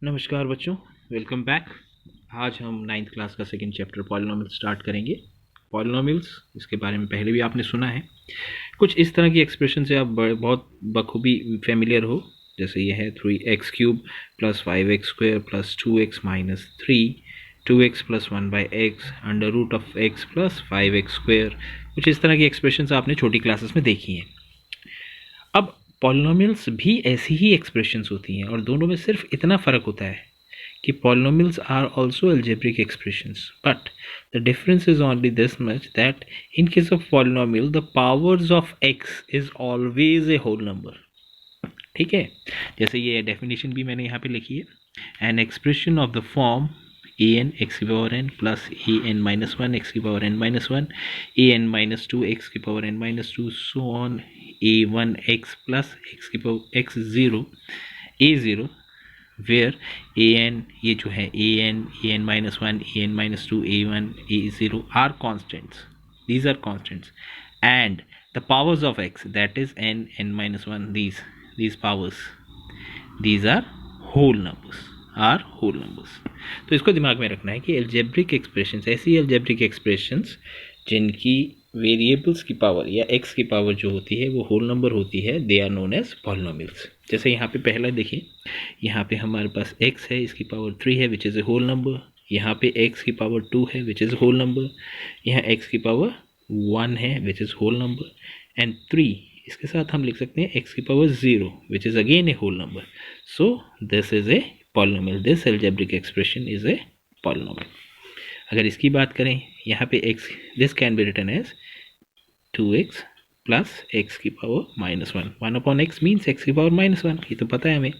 नमस्कार बच्चों, welcome back. आज हम नाइन्थ क्लास का सेकंड चैप्टर पॉलिनोमियल्स स्टार्ट करेंगे। पॉलिनोमियल्स, इसके बारे में पहले भी आपने सुना है। कुछ इस तरह की एक्सप्रेशन से आप बहुत बखूबी फेमिलियर हो। जैसे ये है 3x³ + 5x² + 2x - 3, 2x + 1/x √x + 5x²। कुछ इस तरह की एक्सप्रेशन आपने छोटी क्लासेस में देखी हैं। अब पॉलिनोमियल्स भी ऐसी ही एक्सप्रेशंस होती हैं और दोनों में सिर्फ इतना फ़र्क होता है कि polynomials are also algebraic expressions, but the difference is only this much that in case of polynomial the powers of x is always a whole number. ठीक है, जैसे ये डेफिनेशन भी मैंने यहाँ पे लिखी है। An expression of the form an x⁴n plus an - 1 x⁴n - 1 an - 2 x⁴n - 2 so on a1x plus x0 a0 where an ये जो है an - 1 an - 2 a1 a0 are constants. These are constants and the powers of x, that is n n-1, these powers, these are whole numbers. तो इसको दिमाग में रखना है कि एल्जेब्रिक एक्सप्रेशंस, ऐसी एल्जेब्रिक एक्सप्रेशंस जिनकी वेरिएबल्स की पावर या एक्स की पावर जो होती है वो होल नंबर होती है, they are known as polynomials. जैसे यहाँ पे पहला देखिए, यहाँ पे हमारे पास x है, इसकी पावर 3 है which is a whole number. यहाँ पे x की पावर 2 है विच इज़ होल नंबर। यहाँ x की पावर 1 है which is whole number. And 3 इसके साथ हम लिख सकते हैं x की power 0 which is again a whole number. So this is a polynomial, this algebraic expression is a polynomial. अगर इसकी बात करें, यहाँ पे x, this can be written as 2x plus x की पावर -1। 1/x मीन्स x की power -1, ये तो पता है हमें।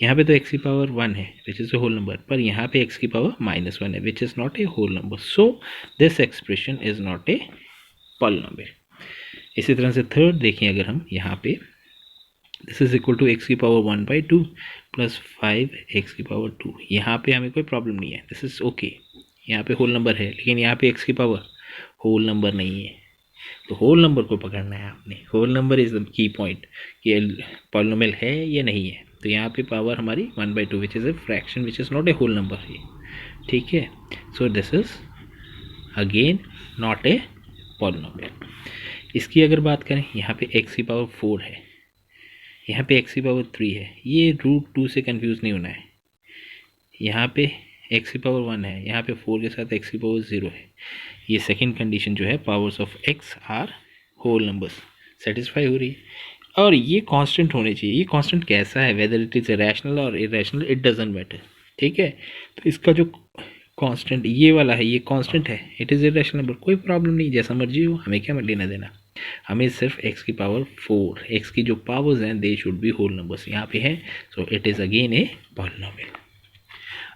यहाँ पे तो x की पावर 1 है which is a whole number, पर यहाँ पे x की पावर -1 है which is not a whole number. So this expression is not a polynomial. इसी तरह से थर्ड देखें, अगर हम यहाँ पे this is equal to x की पावर 1/2 प्लस 5x की पावर 2, यहाँ पे हमें कोई प्रॉब्लम नहीं है, दिस इज ओके। यहाँ पे होल नंबर है लेकिन यहाँ पे x की पावर होल नंबर नहीं है, तो होल नंबर को पकड़ना है आपने। Whole number is the key point कि पॉलिनोमियल है या नहीं है। तो यहाँ पे पावर हमारी 1/2 which is a fraction which is not a whole number है, ठीक है। So this is again not a polynomial. इसकी अगर बात करें, यहाँ पे x की पावर 4 है, यहाँ पे x की पावर 3 है, ये √2 से कंफ्यूज नहीं होना है। यहाँ पे x की पावर 1 है, यहाँ पे 4 के साथ x की पावर 0 है। ये सेकंड कंडीशन जो है, powers of x are whole numbers, satisfy हो रही है। और ये कांस्टेंट होने चाहिए। ये कांस्टेंट कैसा है, वेदर इट इज़ रैशनल और इरेशनल, इट डजेंट मैटर, ठीक है। तो इसका जो कांस्टेंट ये वाला है, ये कांस्टेंट है, इट इज़ इरेशनल नंबर, कोई प्रॉब्लम नहीं, जैसा मर्जी हो, हमें क्या लेना देना। हमें सिर्फ x की पावर 4, x की जो पावर्स हैं they should be whole numbers, यहाँ पे है। So it is again a polynomial.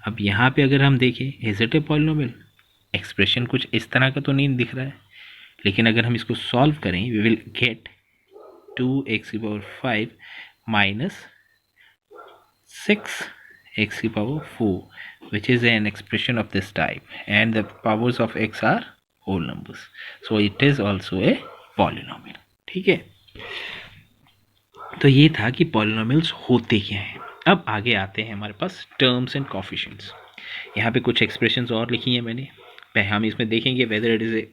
अब यहाँ पे अगर हम देखें, is it a polynomial, expression कुछ इस तरह का तो नहीं दिख रहा है, लेकिन अगर हम इसको सॉल्व करें, वी विल गेट 2x की पावर 5 माइनस 6x की power 4 which is an expression of this type and the powers of x are whole numbers, so it is also a polynomial, ठीक है। तो ये था कि पॉलिनोमियल्स होते क्या हैं। अब आगे आते हैं हमारे पास टर्म्स एंड कोफिशिएंट्स। यहाँ पे कुछ एक्सप्रेशंस और लिखी हैं मैंने, पहले हम इसमें देखेंगे whether it is a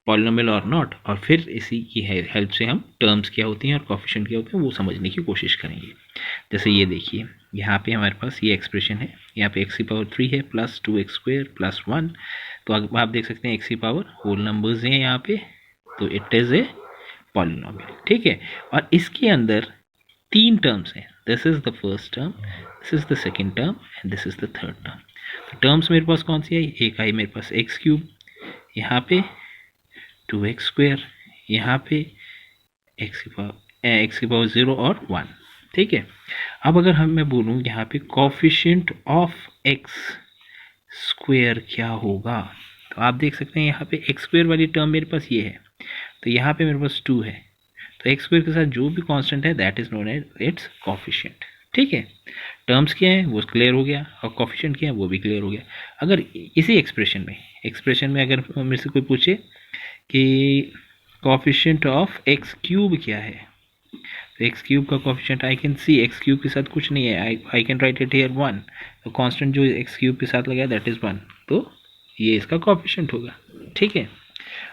polynomial और नॉट, और फिर इसी की हेल्प से हम टर्म्स क्या होती हैं और कोफिशिएंट क्या होते हैं वो समझने की कोशिश करेंगे। जैसे ये देखिए, यहाँ पे हमारे पास ये एक्सप्रेशन है, यहाँ पे x की पावर 3 है प्लस 2x² प्लस 1, तो आप देख सकते हैं x की पावर होल नंबर्स हैं यहाँ पे, तो इट इज़ ए पॉलिनोमियल, ठीक है। और इसके अंदर 3 टर्म्स हैं, this is the first term, this is the second term and this is the third term. तो टर्म्स मेरे पास कौन सी आई, एक आई मेरे पास x³, यहाँ पे 2x², यहाँ पे x की पावर 0 और 1, ठीक है। अब अगर मैं बोलूँ यहाँ पे कोफिशिएंट ऑफ x² क्या होगा, तो आप देख सकते हैं यहाँ पे x² वाली टर्म मेरे पास ये है, तो यहाँ पे मेरे पास 2 है, तो x² के साथ जो भी कांस्टेंट है that is known as its coefficient, ठीक है। टर्म्स क्या है वो क्लियर हो गया, और कोफिशिएंट क्या है वो भी क्लियर हो गया। अगर इसी एक्सप्रेशन में अगर मेरे से कोई पूछे कि कोफिशिएंट ऑफ x³ क्या है, तो एक्स क्यूब का coefficient I can see x cube के साथ कुछ नहीं है, I can write it here 1, तो कांस्टेंट जो एक्स क्यूब के साथ लगा दैट इज़ 1, तो ये इसका कोफिशिएंट होगा। ठीक है,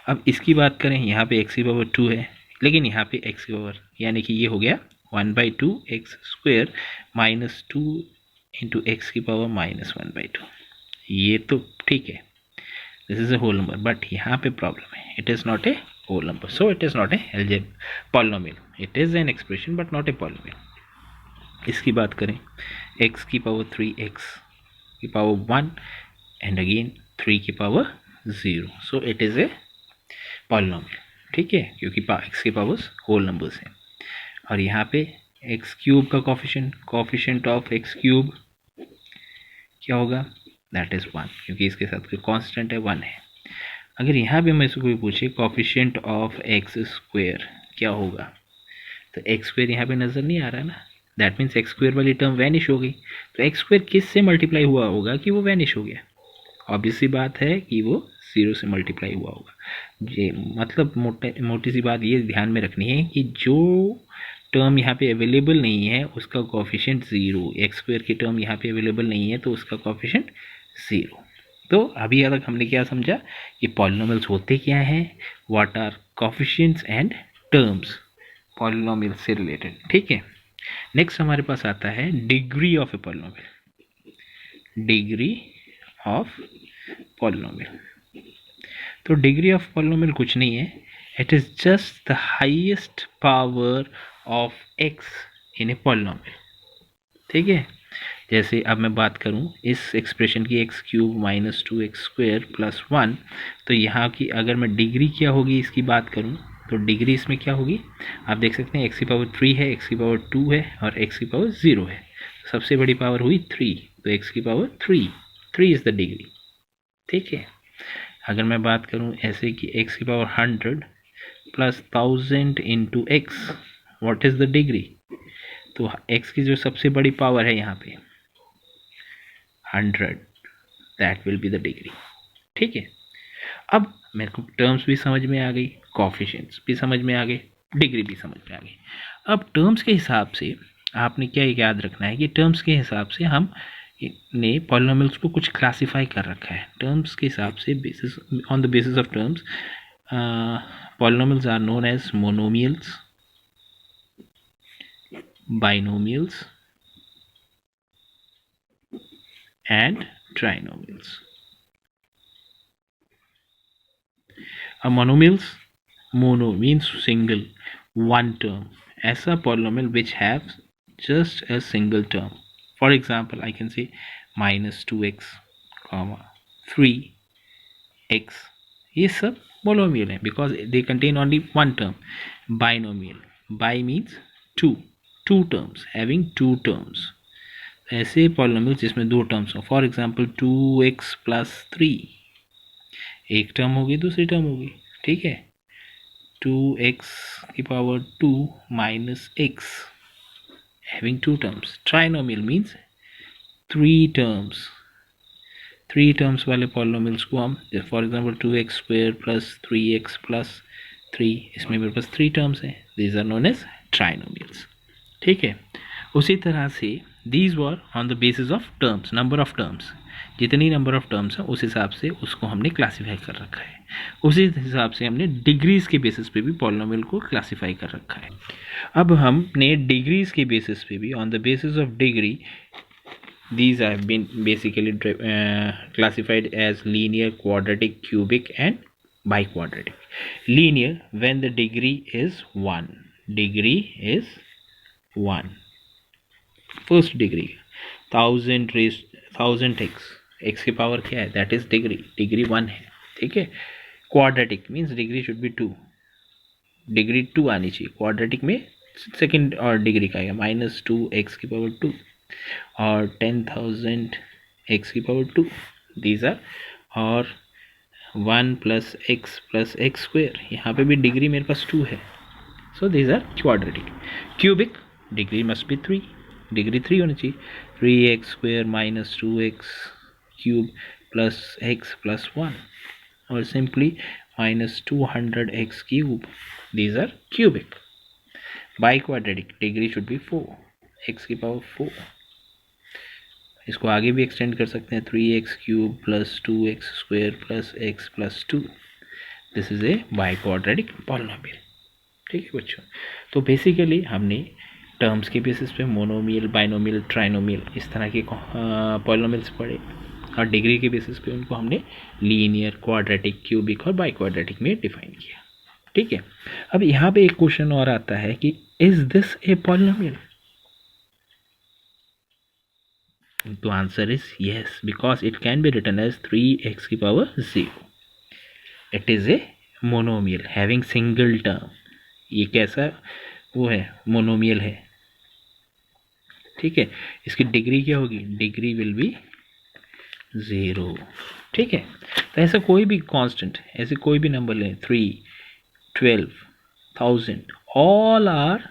अब इसकी बात करें, यहाँ पे एक्स की पावर 2 है, लेकिन यहाँ पे एक्स की पावर, यानी कि ये हो गया 1/2 x square minus 2 into x की पावर माइनस 1/2। ये तो ठीक है, this is a whole number, but यहाँ पे प्रॉब्लम है, it is not a whole number, so it is not a polynomial, it is an expression but not a polynomial। इसकी बात करें, x की पावर 3 x की पावर 1 एंड अगेन 3 की power 0, so it is a polynomial। ठीक है, क्योंकि x के पावर्स होल नंबर्स हैं। और यहाँ पे x क्यूब का कोफिशिएंट ऑफ x क्यूब क्या होगा, दैट इज़ 1, क्योंकि इसके साथ कोई कांस्टेंट है 1 है। अगर यहाँ पे मैं इसको कोई पूछे कोफिशिएंट ऑफ एक्स स्क्वेयर क्या होगा, तो एक्स स्क्वेयर यहाँ पे नज़र नहीं आ रहा है ना, दैट मीन्स एक्स स्क्वेयर वाली टर्म वैनिश हो गई। तो एक्स स्क्वेयर किस से मल्टीप्लाई हुआ होगा कि वो वैनिश हो गया, ऑब्वियस सी बात है कि वो 0 से मल्टीप्लाई हुआ होगा। ये मतलब मोटी सी बात ये ध्यान में रखनी है कि जो टर्म यहाँ पे अवेलेबल नहीं है उसका कोफिशिएंट 0, एक्स स्क्वेयर की टर्म यहाँ पे अवेलेबल नहीं है तो उसका कोफिशिएंट 0। तो अभी तक हमने क्या समझा कि पॉलिनोमियल्स होते क्या हैं, what are coefficients and terms polynomial से रिलेटेड। ठीक है, नेक्स्ट हमारे पास आता है degree of a polynomial. Degree of polynomial, तो डिग्री ऑफ पॉलिनोमियल कुछ नहीं है, it is just the highest power of x in a polynomial. ठीक है, जैसे अब मैं बात करूं इस एक्सप्रेशन की x cube minus 2 x square plus 1, तो यहाँ की अगर मैं डिग्री क्या होगी इसकी बात करूं तो डिग्री इसमें क्या होगी, आप देख सकते हैं एक्स की पावर 3 है, एक्स की पावर 2 है और एक्स की पावर 0 है, सबसे बड़ी पावर हुई 3, तो एक्स की पावर 3 इज़ द डिग्री। ठीक है, अगर मैं बात करूं ऐसे कि एक्स की power 100 plus 1000 into x, what is the degree, तो x की जो सबसे बड़ी पावर है यहाँ पे 100, that will be the degree. ठीक है, अब मेरे को टर्म्स भी समझ में आ गई, कोफिशिएंट्स भी समझ में आ गए, डिग्री भी समझ में आ गई। अब टर्म्स के हिसाब से आपने क्या याद रखना है कि टर्म्स के हिसाब से हम ने पॉलिनोमियल्स को कुछ क्लासिफाई कर रखा है। टर्म्स के हिसाब से basis on the basis of terms polynomials are known as monomials, binomials and trinomials। monomials, mono means single, one term, ऐसा polynomial which has just a single term। For example, I can say minus 2x, 3x, ये सब monomial है because they contain only one term। binomial, bi means two terms, having two terms, ऐसे polynomial जिसमें दो terms हो, for example 2x plus 3, एक term होगी दूसरी टर्म होगी। ठीक है, 2x की power 2 minus x, having two terms. Trinomial means three terms वाले पॉलिनोमियल्स को हम, for example 2x square plus 3x plus 3, इसमें मेरे पास 3 टर्म्स हैं, these are known as trinomials. ठीक है, उसी तरह से these were on the basis of terms, number of terms, जितनी नंबर ऑफ टर्म्स हैं उस हिसाब से उसको हमने क्लासीफाई कर रखा है। उसी हिसाब से हमने डिग्रीज के बेसिस पे भी पॉलिनोमियल को क्लासीफाई कर रखा है। अब हमने डिग्रीज के बेसिस पे भी, on the basis of degree, these have been basically classified as linear, quadratic, cubic and biquadratic। linear when the degree is 1, degree is 1, first degree 1000x, x की पावर क्या है, दैट इज डिग्री 1 है। ठीक है, quadratic means degree should B 2, degree 2 आनी चाहिए, quadratic में second और डिग्री का आएगा -2x की पावर 2 और 10,000x की पावर 2, दीज आर, और 1 प्लस x स्क्वेयर, यहाँ पे भी डिग्री मेरे पास 2 है, so these are quadratic. Cubic degree must be 3, degree 3 होनी चाहिए, 3x square minus 2x cube plus x plus 1, और simply -200x cube, these are cubic. Biquadratic degree should be 4, x की पावर 4। इसको आगे भी एक्सटेंड कर सकते हैं, 3x³ plus 2x² plus x plus 2। This is a biquadratic polynomial. ठीक है बच्चों, तो बेसिकली हमने टर्म्स के बेसिस पे मोनोमियल, बाइनोमियल, ट्राइनोमियल इस तरह के पॉलिनोमियल्स पढ़े, और डिग्री के बेसिस पे उनको हमने लीनियर, क्वाड्रेटिक, क्यूबिक और बाई क्वाड्रेटिक में डिफाइन किया। ठीक है, अब यहाँ पे एक क्वेश्चन और आता है कि इज दिस ए पॉलिनोमियल? तो answer is yes, because it can be written as 3x की power 0। It is a monomial having single term. ये कैसा वो है? मोनोमियल है। ठीक है, इसकी डिग्री क्या होगी? Degree will be 0। ठीक है, तो ऐसा कोई भी कांस्टेंट, ऐसे कोई भी नंबर लें, 3, 12, 1000, all are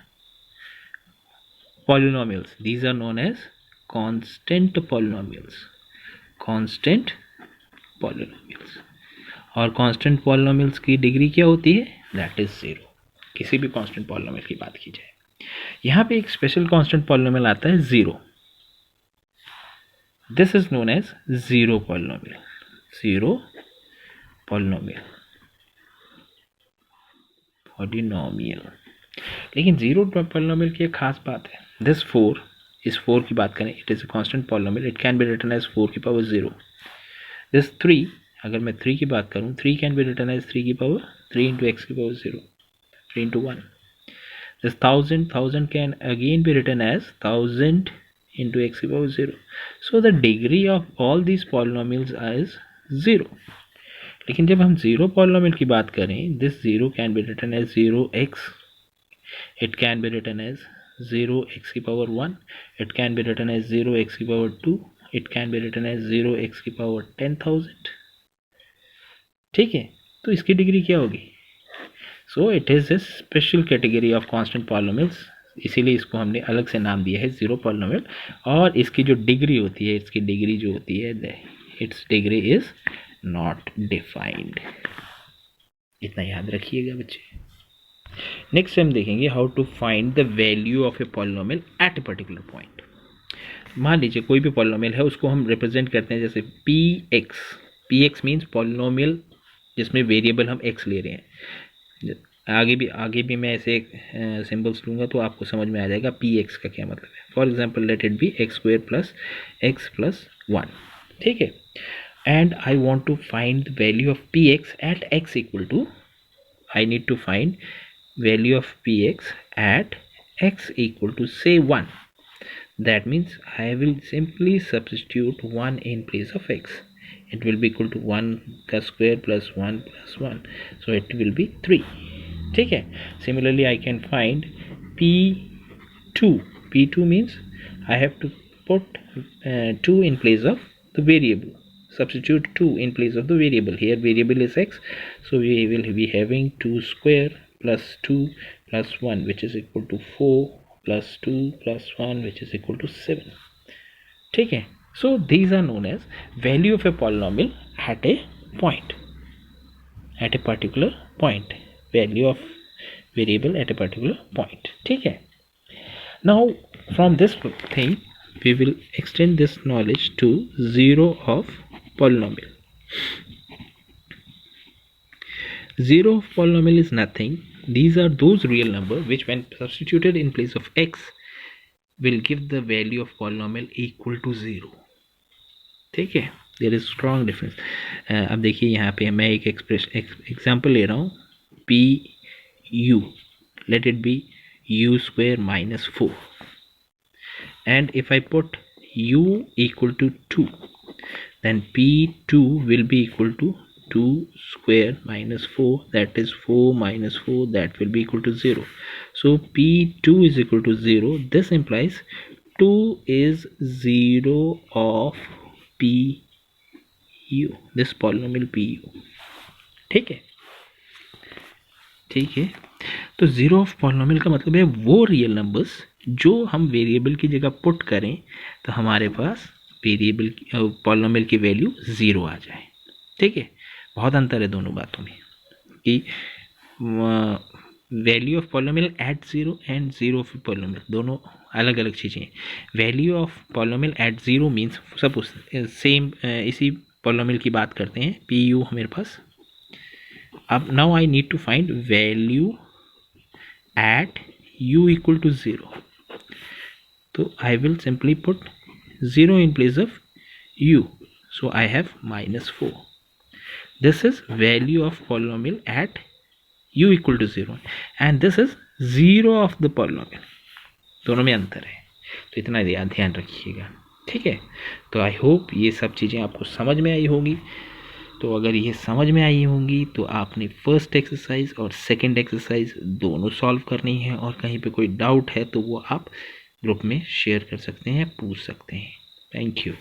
polynomials. These are known as constant polynomials. Constant polynomials. और कांस्टेंट पॉलिनोमियल्स की डिग्री क्या होती है? That is 0। किसी भी कांस्टेंट पॉलिनोमियल की बात की जाए, यहाँ पे एक स्पेशल कांस्टेंट पॉलिनोमियल आता है 0। This is known as 0 polynomial. 0 polynomial, लेकिन 0 पॉलिनोमियल की एक खास बात है। दिस 4, इस 4 की बात करें, it is a constant polynomial, it can be written as 4 की पावर 0। दिस 3, अगर मैं 3 की बात करूं, 3 कैन बी रिटन एज 3 की पावर 3 इंटू एक्स की power 0, 3 into 1. This 1000 can again be written as 1000 into x power 0. So the degree of all these polynomials is 0. लेकिन जब हम 0 polynomial की बात करें, this 0 can be written as 0x. It can be written as 0x की power 1. It can be written as 0x की power 2. It can be written as 0x की power 10,000. ठीक है, तो इसकी डिग्री क्या होगी? सो it is a special category of constant polynomials, इसीलिए इसको हमने अलग से नाम दिया है 0 पॉलिनोमियल। और इसकी जो डिग्री होती है, इसकी डिग्री जो होती है, its degree is not defined. इतना याद रखिएगा बच्चे। नेक्स्ट हम देखेंगे how to find the value of a polynomial at a particular point. मान लीजिए कोई भी पॉलिनोमियल है, उसको हम रिप्रेजेंट करते हैं जैसे px मीन्स पॉलिनोमियल जिसमें वेरिएबल हम x ले रहे हैं। आगे भी मैं ऐसे सिंबल्स लूँगा तो आपको समझ में आ जाएगा px का क्या मतलब है। For example let it be x² plus x plus 1। ठीक है, and I want to find the value of px at x equal to, I need to find value of px at x equal to से 1। That means I will simply substitute 1 in place of x. It will be equal to 1 का square plus 1 plus 1, so it will be 3. ठीक है, similarly I can find p2. p2 means I have to put 2 in place of the variable, substitute 2 in place of the variable. Here variable is x, so we will be having 2 square plus 2 plus 1 which is equal to 4 plus 2 plus 1 which is equal to 7. ठीक है, so these are known as value of a polynomial at a point, at a particular point, value of variable at a particular point. ठीक है, now from this thing we will extend this knowledge to zero of polynomial. Zero of polynomial is nothing, these are those real number which when substituted in place of x will give the value of polynomial equal to 0. ठीक है, there is strong difference. अब देखिए यहाँ पे मैं एक example ले रहा हूँ, P U, late it B you square minus 4, and if I put u equal to 2, then p2 will be equal to 2 square minus 4, that is 4 minus 4, that will be equal to 0. So p2 is equal to 0. This implies 2 is 0 of pu, this polynomial pu. ठीक है, ठीक है, तो zero of polynomial का मतलब है वो real numbers जो हम वेरिएबल की जगह पुट करें तो हमारे पास वेरिएबल पॉलिनोमियल की वैल्यू 0 आ जाए। ठीक है, बहुत अंतर है दोनों बातों में कि value of polynomial at zero and zero of polynomial, दोनों अलग अलग चीज़ें हैं। Value of polynomial at zero means suppose same इसी पॉलिनोमियल की बात करते हैं, पी यू मेरे पास। अब now I need to find value at u equal to zero, तो I will simply put zero in place of u, so I have -4. This is value of polynomial at u equal to 0 and this is 0 of the polynomial, दोनों में अंतर है, तो इतना ध्यान रखिएगा, ठीक है। तो आई होप ये सब चीज़ें आपको समझ में आई होंगी। तो अगर ये समझ में आई होंगी तो आपने फर्स्ट एक्सरसाइज और सेकंड एक्सरसाइज दोनों सॉल्व करनी है, और कहीं पे कोई डाउट है तो वो आप ग्रुप में शेयर कर सकते हैं, पूछ सकते हैं। Thank you.